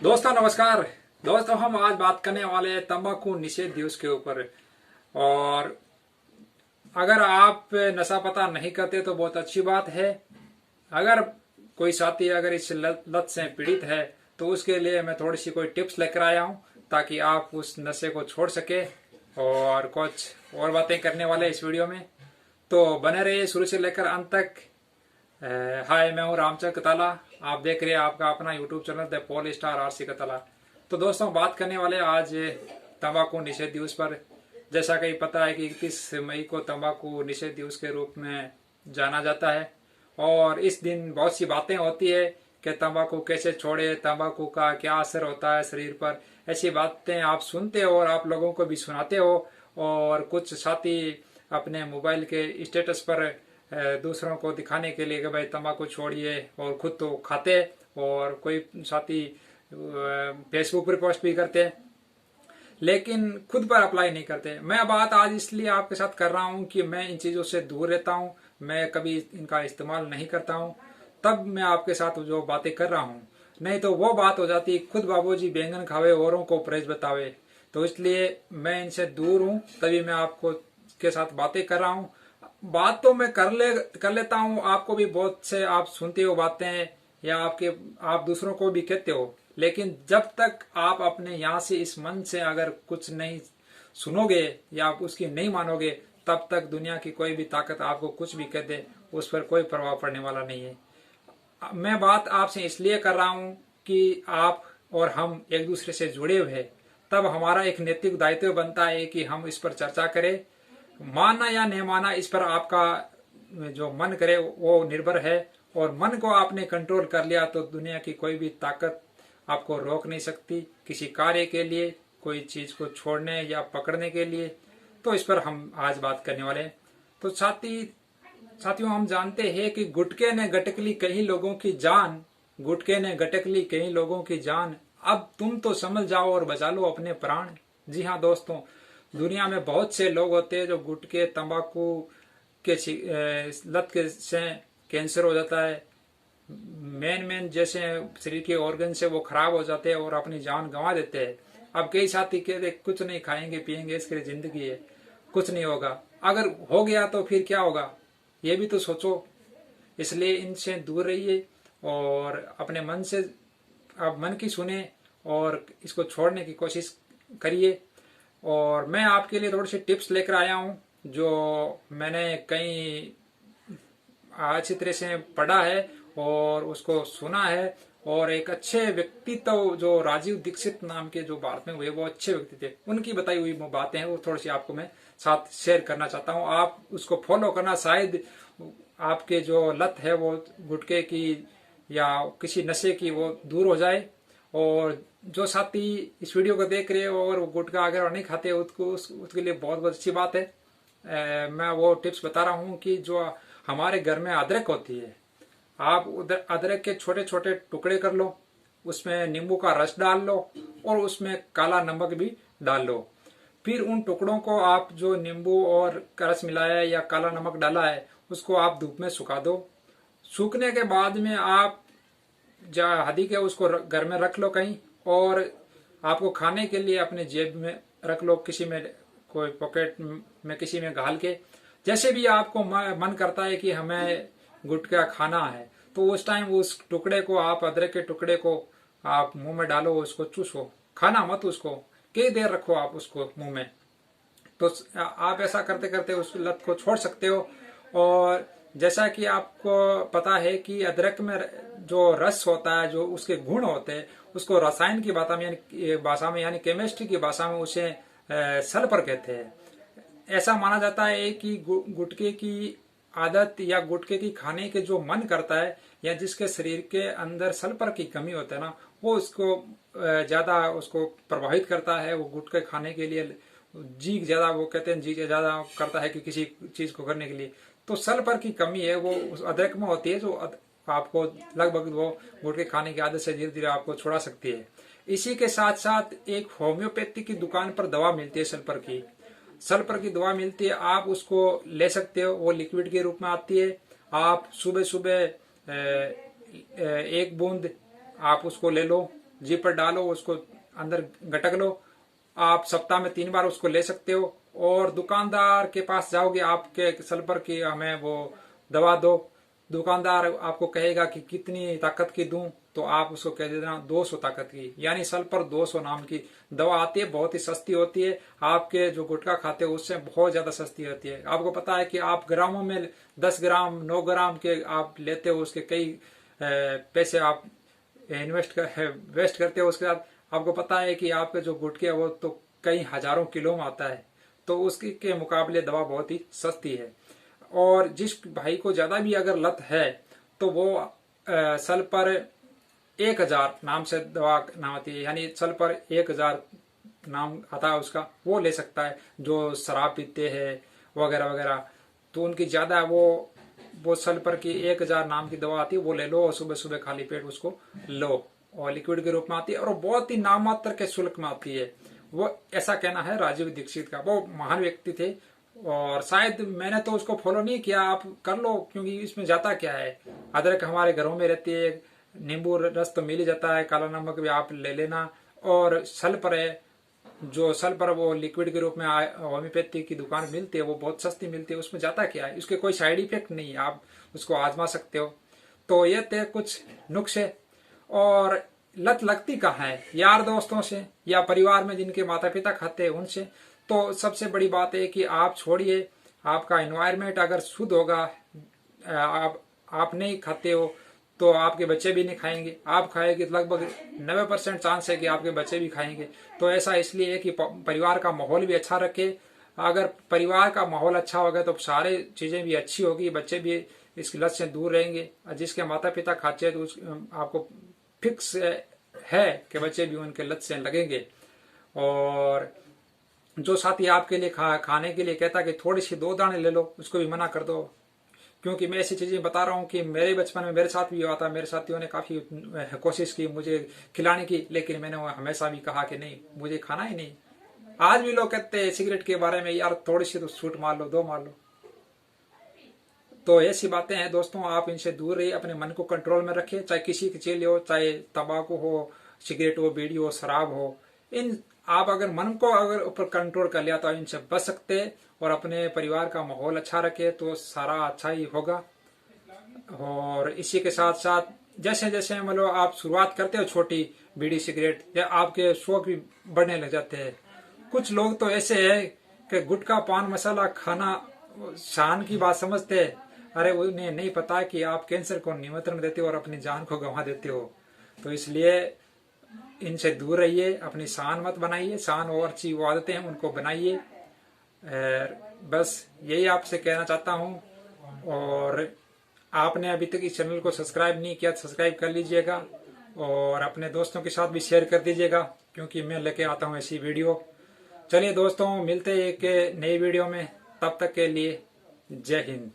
दोस्तों नमस्कार। दोस्तों हम आज बात करने वाले हैं तंबाकू निषेध दिवस के ऊपर। और अगर आप नशा पता नहीं करते तो बहुत अच्छी बात है। अगर कोई साथी अगर इस लत से पीड़ित है तो उसके लिए मैं थोड़ी सी कोई टिप्स लेकर आया हूं ताकि आप उस नशे को छोड़ सके। और कुछ और बातें करने वाले इस वीडियो में, तो बने रहिए शुरू से लेकर अंत तक। हाय, मैं हूं रामचंद्र कताला। आप देख रहे हैं आपका अपना YouTube channel the pole star RC कताला। तो दोस्तों बात करने वाले आज तंबाकू निषेध दिवस पर। जैसा कि पता है कि 31 मई को तंबाकू निषेध दिवस के रूप में जाना जाता है। और इस दिन बहुत सी बातें होती है कि तंबाकू कैसे छोड़े, तंबाकू का क्या असर होता है शरीर पर। ऐसी बातें आप सुनते हो और आप लोगों को भी सुनाते हो। और कुछ साथी अपने मोबाइल के स्टेटस पर दूसरों को दिखाने के लिए कि भाई तंबाकू छोड़िए, और खुद तो खाते, और कोई साथी फेसबुक पर पोस्ट भी करते लेकिन खुद पर अप्लाई नहीं करते। मैं बात आज इसलिए आपके साथ कर रहा हूं कि मैं इन चीजों से दूर रहता हूं, मैं कभी इनका इस्तेमाल नहीं करता हूं, तब मैं आपके साथ जो बातें कर रहा हूं। नहीं तो वो बात हो जाती खुद बाबूजी बैंगन खावे औरों को परहेज बतावे। तो इसलिए मैं इनसे दूर हूं, तभी मैं आपको के साथ बातें कर रहा हूं। बात तो मैं कर लेता हूँ, आपको भी बहुत से आप सुनते हो बातें, या आप दूसरों को भी कहते हो। लेकिन जब तक आप अपने यहाँ से इस मन से अगर कुछ नहीं सुनोगे या आप उसकी नहीं मानोगे, तब तक दुनिया की कोई भी ताकत आपको कुछ भी कह दे, उस पर कोई प्रभाव पड़ने वाला नहीं है। मैं बात आपसे इसलिए कर रहा हूँ कि आप और हम एक दूसरे से जुड़े हुए हैं। तब हमारा एक नैतिक दायित्व बनता है कि हम इस पर चर्चा करें। मानना या नहीं मानना इस पर आपका जो मन करे वो निर्भर है। और मन को आपने कंट्रोल कर लिया तो दुनिया की कोई भी ताकत आपको रोक नहीं सकती किसी कार्य के लिए, कोई चीज को छोड़ने या पकड़ने के लिए। तो इस पर हम आज बात करने वाले हैं। तो साथियों, हम जानते हैं कि गुटके ने गटक ली कई लोगों की जान, गुटके ने गटक ली कई लोगों की जान, अब तुम तो समझ जाओ और बचा लो अपने प्राण। जी हाँ दोस्तों, दुनिया में बहुत से लोग होते हैं जो गुटके तंबाकू के लत के से कैंसर हो जाता है, मेन जैसे शरीर के ऑर्गन से वो खराब हो जाते हैं और अपनी जान गंवा देते हैं। अब कई साथी कहते कुछ नहीं खाएंगे पिएंगे, इसके लिए जिंदगी है, कुछ नहीं होगा। अगर हो गया तो फिर क्या होगा, ये भी तो सोचो। इसलिए इनसे दूर रहिए और अपने मन से आप मन की सुने और इसको छोड़ने की कोशिश करिए। और मैं आपके लिए थोड़ी सी टिप्स लेकर आया हूं जो मैंने कई अच्छी तरह से पढ़ा है और उसको सुना है। और एक अच्छे व्यक्तित्व जो राजीव दीक्षित नाम के जो भारत में हुए, वो अच्छे व्यक्ति थे, उनकी बताई हुई बातें हैं वो थोड़ी सी आपको मैं साथ शेयर करना चाहता हूँ। आप उसको फॉलो करना, शायद आपके जो लत है वो गुटखे की या किसी नशे की वो दूर हो जाए। और जो साथी इस वीडियो को देख रहे हो और वो गुटखा अगर नहीं खाते उसके लिए बहुत बहुत अच्छी बात है। मैं वो टिप्स बता रहा हूँ कि जो हमारे घर में अदरक होती है, आप उधर अदरक के छोटे छोटे टुकड़े कर लो, उसमें नींबू का रस डाल लो और उसमें काला नमक भी डाल लो। फिर उन टुकड़ों को आप जो नींबू और रस मिलाया है या काला नमक डाला है उसको आप धूप में सुखा दो। सूखने के बाद में आप हदी के उसको घर में रख लो कहीं, और आपको खाने के लिए अपने जेब में रख लो, किसी में कोई पॉकेट में किसी में घाल के। जैसे भी आपको मन करता है कि हमें गुटखा खाना है तो उस टाइम उस टुकड़े को आप अदरक के टुकड़े को आप मुंह में डालो, उसको चूसो, खाना मत उसको, कई देर रखो आप उसको मुंह में। तो आप ऐसा करते करते उस लत को छोड़ सकते हो। और जैसा कि आपको पता है कि अदरक में जो रस होता है, जो उसके गुण होते हैं, उसको रसायन की भाषा में यानी केमिस्ट्री की भाषा में उसे सल्फर कहते हैं। ऐसा माना जाता है कि गुटखे की आदत या गुटखे की खाने के जो मन करता है या जिसके शरीर के अंदर सल्फर की कमी होता है ना, वो उसको ज्यादा उसको प्रभावित करता है। वो गुटखे खाने के लिए जी ज्यादा, वो कहते हैं जी ज्यादा करता है कि किसी चीज को करने के लिए। तो सल्फर की कमी है वो उस अदरक में होती है, जो आपको लगभग वो गुटखे खाने की आदत से धीरे धीरे आपको छुड़ा सकती है। इसी के साथ साथ एक होम्योपैथी की दुकान पर दवा मिलती है, सल्फर की दवा मिलती है, आप उसको ले सकते हो। वो लिक्विड के रूप में आती है। आप सुबह सुबह 1 बूंद आप उसको ले लो जीभ पर डालो, उसको अंदर गटक लो। आप सप्ताह में 3 बार उसको ले सकते हो। और दुकानदार के पास जाओगे, आपके सल्फर की हमें वो दवा दो, दुकानदार आपको कहेगा कि कितनी ताकत की दूं, तो आप उसको कह देना 200 ताकत की, यानी सल्फर 200 नाम की दवा आती है, बहुत ही सस्ती होती है। आपके जो गुटखा खाते हो उससे बहुत ज्यादा सस्ती होती है। आपको पता है कि आप ग्रामों में 10 ग्राम 9 ग्राम के आप लेते हो, उसके कई पैसे आप वेस्ट करते हो। उसके बाद आपको पता है कि आपके जो गुटखे है वो तो कई हजारों किलो में आता है, तो उसके के मुकाबले दवा बहुत ही सस्ती है। और जिस भाई को ज्यादा भी अगर लत है तो वो सल्फर 1000 नाम से दवा नाम आती है, यानी सल्फर 1000 नाम आता है उसका, वो ले सकता है। जो शराब पीते हैं वगैरह वगैरह, तो उनकी ज्यादा वो सल्फर की 1000 नाम की दवा आती है, वो ले लो और सुबह सुबह खाली पेट उसको लो, और लिक्विड के रूप में आती है और बहुत ही नाम मात्र के शुल्क में आती है। वो ऐसा कहना है राजीव दीक्षित का, वो महान व्यक्ति थे। और शायद मैंने तो उसको फॉलो नहीं किया, आप कर लो, क्योंकि इसमें जाता क्या है। अदरक हमारे घरों में रहती है, नींबू रस तो मिल ही जाता है, काला नमक भी आप ले लेना। और सल्फर है, जो सल्फर वो लिक्विड के रूप में होम्योपैथी की दुकान मिलती है, वो बहुत सस्ती मिलती है। उसमें जाता क्या है, उसके कोई साइड इफेक्ट नहीं है, आप उसको आजमा सकते हो। तो ये थे कुछ नुस्खे। और लत लगती कहाँ है, यार दोस्तों से या परिवार में जिनके माता पिता खाते हैं उनसे। तो सबसे बड़ी बात है कि आप छोड़िए, आपका एनवायरमेंट अगर शुद्ध होगा, आप नहीं खाते हो तो आपके बच्चे भी नहीं खाएंगे, आप खाएंगे तो लगभग 90% चांस है कि आपके बच्चे भी खाएंगे। तो ऐसा इसलिए है कि परिवार का माहौल भी अच्छा रखे। अगर परिवार का माहौल अच्छा होगा तो सारे चीजें भी अच्छी होगी, बच्चे भी इसकी लत से दूर रहेंगे। जिसके माता पिता खाते हैं तो आपको फिक्स है कि बच्चे भी उनके लत से लगेंगे। और जो साथी आपके लिए खाने के लिए कहता है कि थोड़ी सी 2 दाने ले लो, उसको भी मना कर दो। क्योंकि मैं ऐसी चीजें बता रहा हूँ कि मेरे बचपन में मेरे साथ भी हुआ था, मेरे साथियों ने काफी कोशिश की मुझे खिलाने की, लेकिन मैंने हमेशा भी कहा कि नहीं, मुझे खाना ही नहीं। आज भी लोग कहते हैं सिगरेट के बारे में, यार थोड़ी सी तो छूट मार लो, 2 मार लो। तो ऐसी बातें हैं दोस्तों, आप इनसे दूर रहिए, अपने मन को कंट्रोल में रखिए। चाहे किसी की चीज हो, चाहे तंबाकू हो, सिगरेट हो, बीड़ी हो, शराब हो, इन आप अगर मन को अगर ऊपर कंट्रोल कर लिया तो इनसे बच सकते हैं। और अपने परिवार का माहौल अच्छा रखे तो सारा अच्छा ही होगा। और इसी के साथ साथ जैसे जैसे मतलब आप शुरुआत करते हो छोटी बीड़ी सिगरेट, या आपके शौक भी बढ़ने लग जाते हैं। कुछ लोग तो ऐसे हैं कि गुटखा पान मसाला खाना शान की बात समझते हैं। अरे उन्हें नहीं पता कि आप कैंसर को निमंत्रण देते हो और अपनी जान को गंवा देते हो। तो इसलिए इनसे दूर रहिए, अपनी शान मत बनाइए, शान और अच्छी वो आदतें हैं उनको बनाइए। बस यही आपसे कहना चाहता हूँ। और आपने अभी तक इस चैनल को सब्सक्राइब नहीं किया तो सब्सक्राइब कर लीजिएगा, और अपने दोस्तों के साथ भी शेयर कर दीजिएगा, क्योंकि मैं लेके आता हूँ ऐसी वीडियो। चलिए दोस्तों, मिलते हैं एक नई वीडियो में, तब तक के लिए जय हिंद।